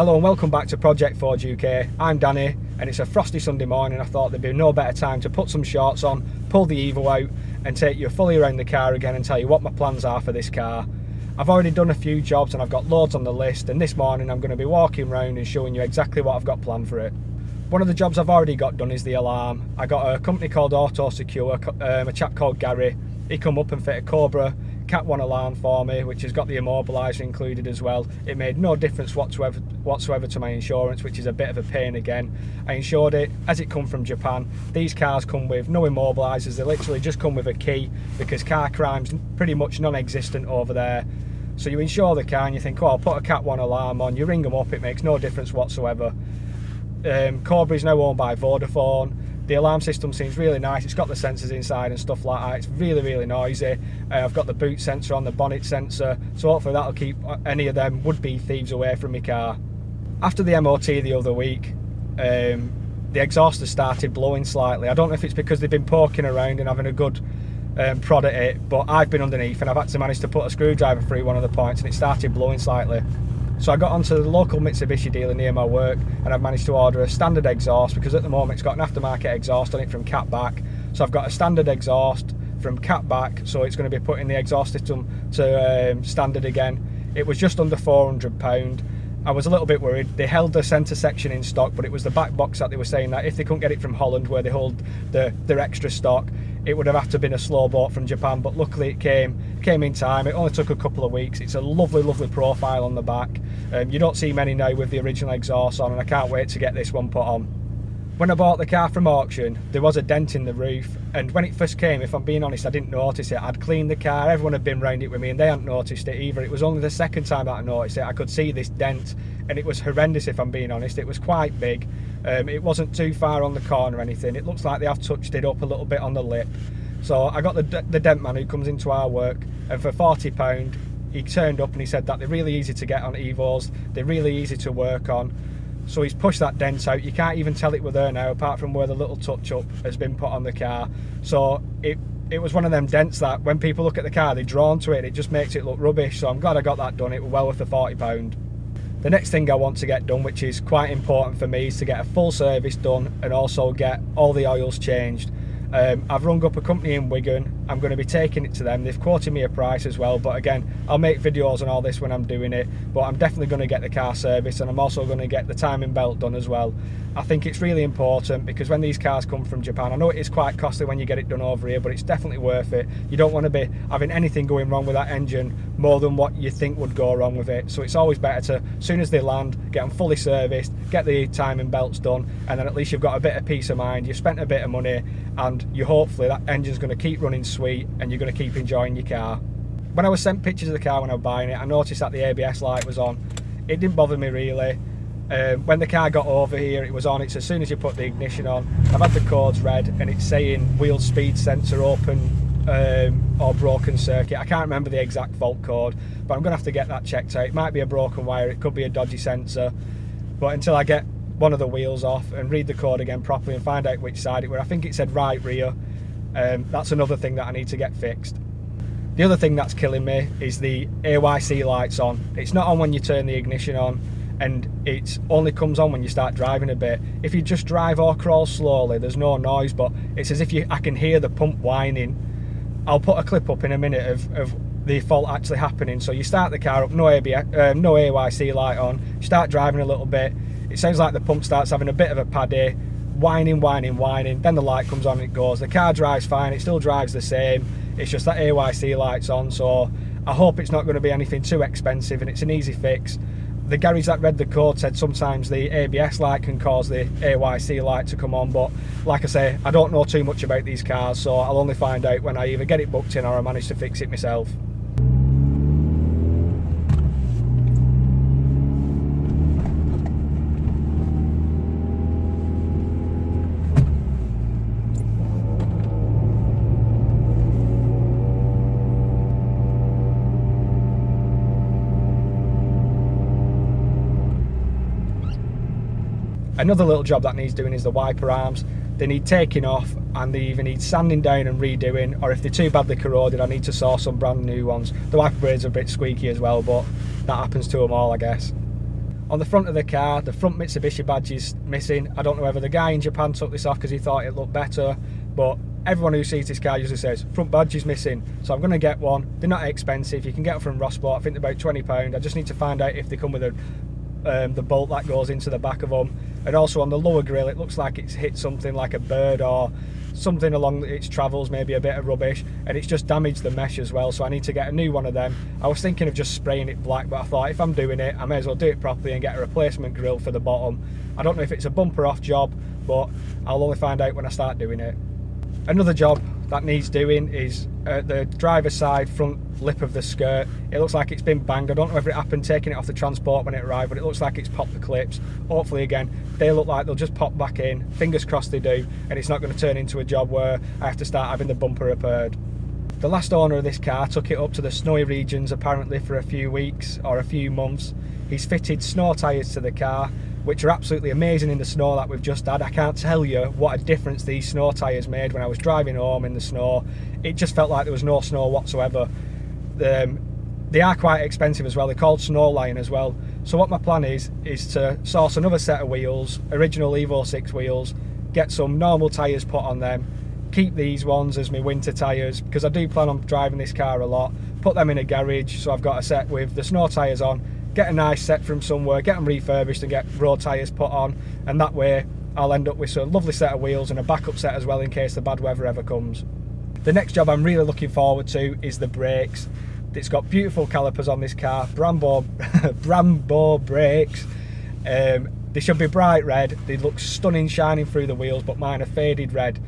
Hello and welcome back to Project Forge UK. I'm Danny and it's a frosty Sunday morning. I thought there'd be no better time to put some shorts on, pull the Evo out and take you fully around the car again and tell you what my plans are for this car. I've already done a few jobs and I've got loads on the list, and this morning I'm going to be walking around and showing you exactly what I've got planned for it. One of the jobs I've already got done is the alarm. I got a company called Auto Secure, a chap called Gary. He come up and fit a Cobra Cat 1 alarm for me, which has got the immobiliser included as well. It made no difference whatsoever to my insurance, which is a bit of a pain again. I insured it as it come from Japan. These cars come with no immobilisers, they literally just come with a key because car crime's pretty much non-existent over there. So you insure the car and you think, oh, I'll put a Cat 1 alarm on, you ring them up, it makes no difference whatsoever. Cobra is now owned by Vodafone. The alarm system seems really nice. It's got the sensors inside and stuff like that. It's really noisy. I've got the boot sensor on, the bonnet sensor, so hopefully that'll keep any of them would-be thieves away from my car. After the MOT the other week, the exhaust has started blowing slightly. I don't know if it's because they've been poking around and having a good prod at it, but I've been underneath and I've actually managed to put a screwdriver through one of the points and it started blowing slightly. So I got onto the local Mitsubishi dealer near my work and I've managed to order a standard exhaust, because at the moment it's got an aftermarket exhaust on it from Catback. So I've got a standard exhaust from Catback, so it's going to be putting the exhaust system to standard again. It was just under £400. I was a little bit worried. They held the centre section in stock, but it was the back box that they were saying that if they couldn't get it from Holland where they hold their extra stock, it would have to been a slow boat from Japan, but luckily it came in time. It only took a couple of weeks. It's a lovely profile on the back. You don't see many now with the original exhaust on, and I can't wait to get this one put on. When I bought the car from auction, there was a dent in the roof, and when it first came, if I'm being honest, I didn't notice it. I'd cleaned the car, everyone had been round it with me, and they hadn't noticed it either. It was only the second time that I noticed it. I could see this dent, and it was horrendous if I'm being honest. It was quite big. It wasn't too far on the corner or anything. It looks like they have touched it up a little bit on the lip. So I got the dent man who comes into our work, and for £40 he turned up and he said that they're really easy to get on Evos, they're really easy to work on. So he's pushed that dent out. You can't even tell it were there now, apart from where the little touch up has been put on the car. So it was one of them dents that when people look at the car they're drawn to it. It just makes it look rubbish. So I'm glad I got that done. It was well worth the £40. The next thing I want to get done, which is quite important for me, is to get a full service done and also get all the oils changed. I've rung up a company in Wigan. I'm going to be taking it to them. They've quoted me a price as well, but again, I'll make videos on all this when I'm doing it, but I'm definitely going to get the car serviced, and I'm also going to get the timing belt done as well. I think it's really important because when these cars come from Japan, I know it is quite costly when you get it done over here, but it's definitely worth it. You don't want to be having anything going wrong with that engine more than what you think would go wrong with it. So it's always better to, as soon as they land, get them fully serviced, get the timing belts done, and then at least you've got a bit of peace of mind. You've spent a bit of money and you hopefully that engine's going to keep running sweet and you're going to keep enjoying your car. When I was sent pictures of the car when I was buying it, I noticed that the ABS light was on. It didn't bother me really. When the car got over here, it was on. It's as soon as you put the ignition on. I've had the codes read and it's saying wheel speed sensor open or broken circuit. I can't remember the exact fault code, but I'm going to have to get that checked out. It might be a broken wire, it could be a dodgy sensor, but until I get one of the wheels off and read the code again properly and find out which side it were, I think it said right rear, that's another thing that I need to get fixed. The other thing that's killing me is the AYC lights on. It's not on when you turn the ignition on, and it only comes on when you start driving a bit. If you just drive or crawl slowly, there's no noise, but it's as if I can hear the pump whining. I'll put a clip up in a minute of the fault actually happening. So you start the car up, no AYC light on, you start driving a little bit, it sounds like the pump starts having a bit of a paddy, whining, then the light comes on and it goes. The car drives fine, it still drives the same, it's just that AYC light's on. So I hope it's not going to be anything too expensive and it's an easy fix. The garage that read the code said sometimes the ABS light can cause the AYC light to come on, but like I say, I don't know too much about these cars, so I'll only find out when I either get it booked in or I manage to fix it myself. Another little job that needs doing is the wiper arms. They need taking off and they either need sanding down and redoing, or if they're too badly corroded I need to source some brand new ones. The wiper blades are a bit squeaky as well, but that happens to them all I guess. On the front of the car, the front Mitsubishi badge is missing. I don't know whether the guy in Japan took this off because he thought it looked better, but everyone who sees this car usually says front badge is missing, so I'm going to get one. They're not expensive, you can get them from Rossport. I think they're about £20. I just need to find out if they come with the bolt that goes into the back of them. And also on the lower grille, it looks like it's hit something like a bird or something along its travels, maybe a bit of rubbish, and it's just damaged the mesh as well, so I need to get a new one of them. I was thinking of just spraying it black, but I thought if I'm doing it, I may as well do it properly and get a replacement grille for the bottom. I don't know if it's a bumper off job, but I'll only find out when I start doing it. Another job that needs doing is the driver's side front lip of the skirt. It looks like it's been banged. I don't know whether it happened taking it off the transport when it arrived, but it looks like it's popped the clips. Hopefully, again, they look like they'll just pop back in. Fingers crossed they do, and it's not going to turn into a job where I have to start having the bumper repaired. The last owner of this car took it up to the snowy regions apparently for a few weeks or a few months. He's fitted snow tyres to the car, which are absolutely amazing in the snow that we've just had. I can't tell you what a difference these snow tyres made when I was driving home in the snow. It just felt like there was no snow whatsoever. They are quite expensive as well. They're called Snowline as well. So what my plan is to source another set of wheels, original Evo 6 wheels, get some normal tyres put on them, keep these ones as my winter tyres, because I do plan on driving this car a lot, put them in a garage, so I've got a set with the snow tyres on, get a nice set from somewhere, get them refurbished and get road tyres put on, and that way I'll end up with a lovely set of wheels and a backup set as well in case the bad weather ever comes. The next job I'm really looking forward to is the brakes. It's got beautiful calipers on this car, Brembo brakes. They should be bright red. They look stunning shining through the wheels, but mine are faded red.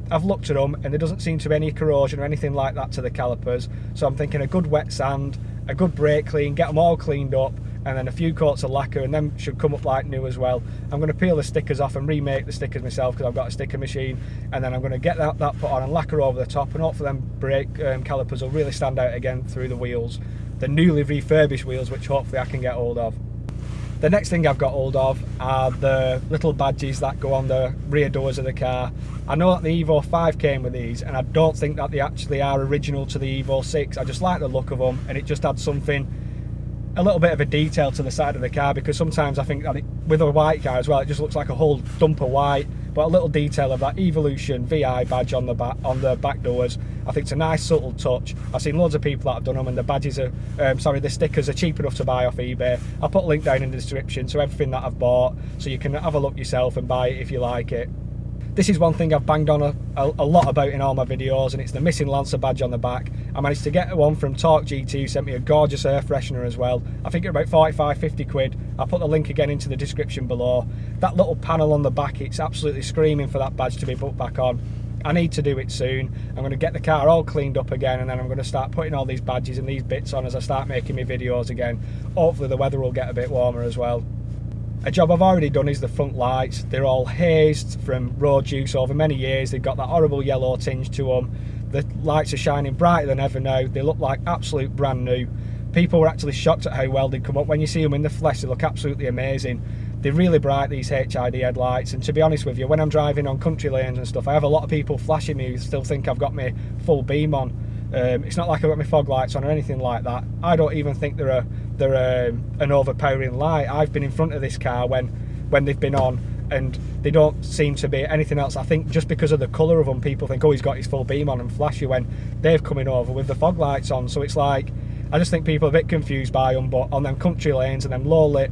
I've looked at them and there doesn't seem to be any corrosion or anything like that to the calipers, so I'm thinking a good wet sand, a good brake clean, get them all cleaned up, and then a few coats of lacquer, and them should come up like new as well. I'm going to peel the stickers off and remake the stickers myself because I've got a sticker machine, and then I'm going to get that put on and lacquer over the top, and hopefully them brake calipers will really stand out again through the wheels, the newly refurbished wheels, which hopefully I can get hold of. The next thing I've got hold of are the little badges that go on the rear doors of the car. I know that the Evo 5 came with these, and I don't think that they actually are original to the Evo 6. I just like the look of them, and it just adds something, a little bit of a detail to the side of the car, because sometimes I think that with a white car as well, it just looks like a whole dump of white. But a little detail of that Evolution VI badge on the back doors, I think it's a nice subtle touch. I've seen loads of people that have done them, and the badges are, the stickers are cheap enough to buy off eBay. I'll put a link down in the description to everything that I've bought, so you can have a look yourself and buy it if you like it. This is one thing I've banged on a lot about in all my videos, and it's the missing Lancer badge on the back. I managed to get one from Torque GT, sent me a gorgeous air freshener as well. I think it's about 45–50 quid. I'll put the link again into the description below. That little panel on the back, it's absolutely screaming for that badge to be put back on. I need to do it soon. I'm going to get the car all cleaned up again, and then I'm going to start putting all these badges and these bits on as I start making my videos again. Hopefully the weather will get a bit warmer as well. A job I've already done is the front lights. They're all hazed from road use over many years. They've got that horrible yellow tinge to them. The lights are shining brighter than ever now. They look like absolute brand new. People were actually shocked at how well they'd come up. When you see them in the flesh, they look absolutely amazing. They're really bright, these HID headlights, and to be honest with you, when I'm driving on country lanes and stuff, I have a lot of people flashing me who still think I've got my full beam on. It's not like I've got my fog lights on or anything like that. I don't even think they're an overpowering light. I've been in front of this car when they've been on, and they don't seem to be anything else. I think just because of the colour of them, people think, oh, he's got his full beam on, and flash you when they've coming over with the fog lights on. So it's like, I just think people are a bit confused by them, but on them country lanes and them low lit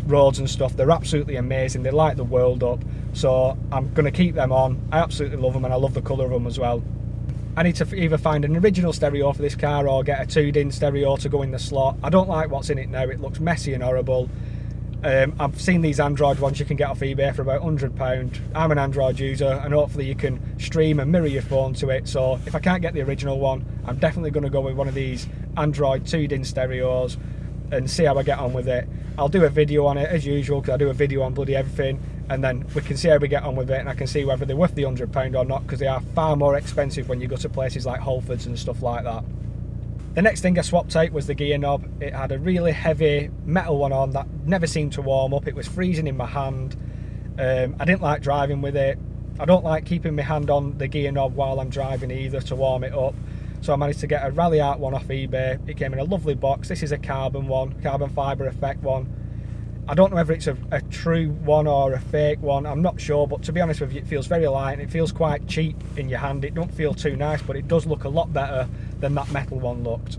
roads and stuff, they're absolutely amazing. They light the world up, so I'm going to keep them on. I absolutely love them, and I love the colour of them as well. I need to either find an original stereo for this car or get a 2-DIN stereo to go in the slot. I don't like what's in it now. It looks messy and horrible. I've seen these Android ones you can get off eBay for about £100. I'm an Android user, and hopefully you can stream and mirror your phone to it. So if I can't get the original one, I'm definitely going to go with one of these Android 2-DIN stereos and see how I get on with it. I'll do a video on it as usual, because I do a video on bloody everything, and then we can see how we get on with it, and I can see whether they're worth the £100 or not, because they are far more expensive when you go to places like Whole Foods and stuff like that. The next thing I swapped out was the gear knob. It had a really heavy metal one on that never seemed to warm up. It was freezing in my hand. I didn't like driving with it. I don't like keeping my hand on the gear knob while I'm driving either to warm it up. So I managed to get a RalliArt one off eBay. It came in a lovely box. This is a carbon one, carbon fibre effect one. I don't know whether it's a true one or a fake one, I'm not sure, but to be honest with you, it feels very light and it feels quite cheap in your hand. It don't feel too nice, but it does look a lot better than that metal one looked.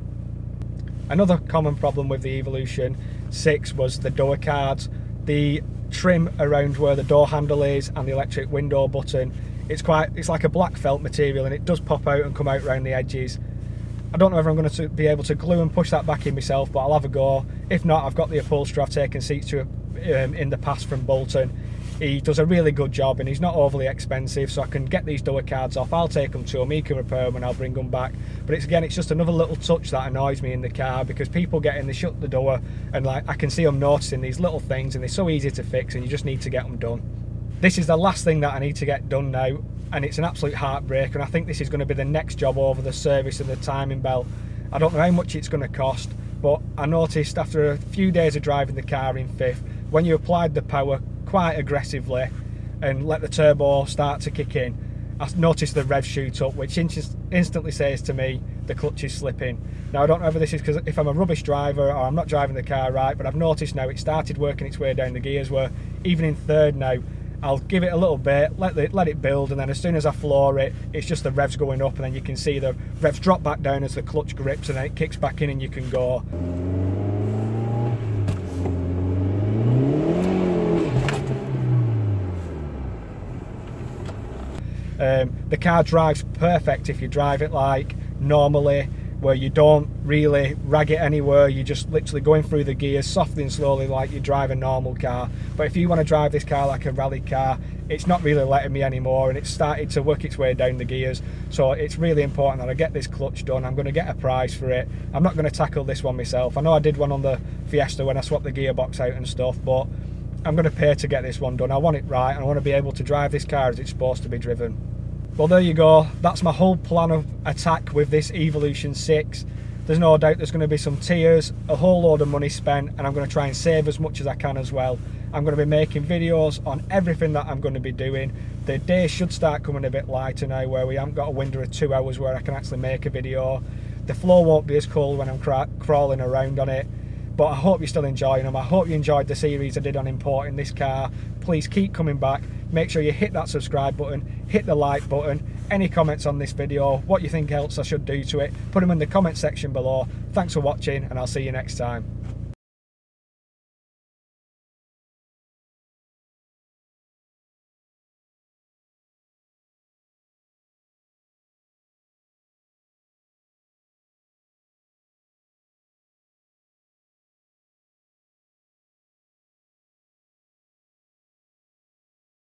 Another common problem with the Evolution 6 was the door cards. The trim around where the door handle is and the electric window button, it's like a black felt material, and it does pop out and come out around the edges. I don't know whether I'm going to be able to glue and push that back in myself, but I'll have a go. If not, I've got the upholsterer I've taken seats to in the past from Bolton. He does a really good job and he's not overly expensive, so I can get these door cards off. I'll take them to him, he can repair them and I'll bring them back. But it's just another little touch that annoys me in the car, because people get in, they shut the door, and like I can see them noticing these little things, and they're so easy to fix, and you just need to get them done. This is the last thing that I need to get done now, and it's an absolute heartbreak, and I think this is going to be the next job over, the service and the timing belt. I don't know how much it's going to cost, but I noticed after a few days of driving the car in fifth, when you applied the power quite aggressively and let the turbo start to kick in, I noticed the rev shoot up, which instantly says to me the clutch is slipping. Now I don't know whether this is because if I'm a rubbish driver or I'm not driving the car right, but I've noticed now it started working its way down the gears, where even in third now, I'll give it a little bit, let it build, and then as soon as I floor it, it's just the revs going up, and then you can see the revs drop back down as the clutch grips, and then it kicks back in and you can go. The car drives perfect if you drive it like normally, where you don't really rag it anywhere, you're just literally going through the gears softly and slowly like you drive a normal car. But if you want to drive this car like a rally car, it's not really letting me anymore, and it's started to work its way down the gears. So it's really important that I get this clutch done. I'm going to get a price for it. I'm not going to tackle this one myself. I know I did one on the Fiesta when I swapped the gearbox out and stuff, but I'm going to pay to get this one done. I want it right, and I want to be able to drive this car as it's supposed to be driven. Well, there you go. That's my whole plan of attack with this Evolution 6. There's no doubt there's going to be some tears, a whole load of money spent, and I'm going to try and save as much as I can as well. I'm going to be making videos on everything that I'm going to be doing. The day should start coming a bit lighter now, where we haven't got a window of 2 hours where I can actually make a video. The floor won't be as cold when I'm crawling around on it. But I hope you're still enjoying them. I hope you enjoyed the series I did on importing this car. Please keep coming back. Make sure you hit that subscribe button, hit the like button. Any comments on this video, what you think else I should do to it, put them in the comment section below. Thanks for watching, and I'll see you next time.